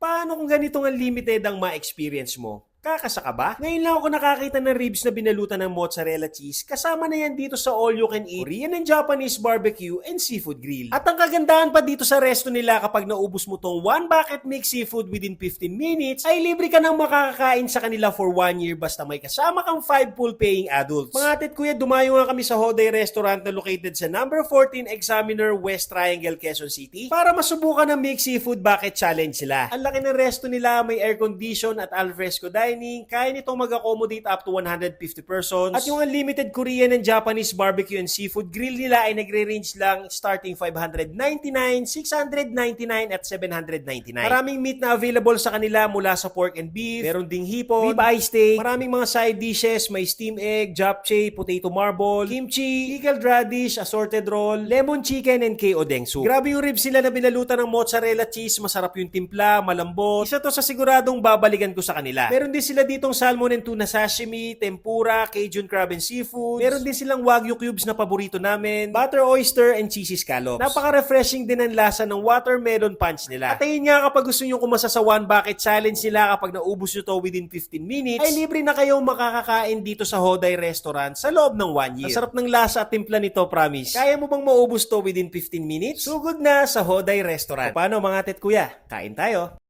Paano kung ganitong unlimited ang ma-experience mo? Kakasa ka ba? Ngayon lang ako nakakita ng ribs na binalutan ng mozzarella cheese kasama na yan dito sa all you can eat Korean and Japanese barbecue and seafood grill. At ang kagandahan pa dito sa resto nila kapag naubos mo tong one bucket mixed seafood within 15 minutes ay libre ka nang makakakain sa kanila for 1 year basta may kasama kang 5 full paying adults. Mga atit kuya, dumayo nga kami sa Hoday Restaurant na located sa number 14 Examiner West Triangle, Quezon City para masubukan ng mixed seafood bucket challenge sila. Ang laki ng resto nila, may air condition at alfresco dining. Kaya nitong mag-accommodate up to 150 persons. At yung unlimited Korean and Japanese barbecue and seafood grill nila ay nagre-range lang starting 599, 699 at 799. Maraming meat na available sa kanila mula sa pork and beef, meron ding hipon, ribeye steak, maraming mga side dishes, may steam egg, japchae, potato marble, kimchi, pickled radish, assorted roll, lemon chicken, and KO deng soup. Grabe yung ribs nila na binalutan ng mozzarella cheese, masarap yung timpla, malambot. Isa to sa siguradong babalikan ko sa kanila. Meron din sila ditong salmon and tuna sashimi, tempura, Cajun crab and seafood. Meron din silang wagyu cubes na paborito namin, butter oyster and cheesy scallops. Napaka-refreshing din ang lasa ng watermelon punch nila. At ayun nga, kapag gusto nyo kumasa sa one bucket challenge nila, kapag naubos nyo to within 15 minutes, ay libre na kayong makakakain dito sa Hoday Restaurant sa loob ng 1 year. Ang sarap ng lasa at timpla nito, promise. Kaya mo bang maubos to within 15 minutes? Sugod na sa Hoday Restaurant. O paano mga atit kuya? Kain tayo!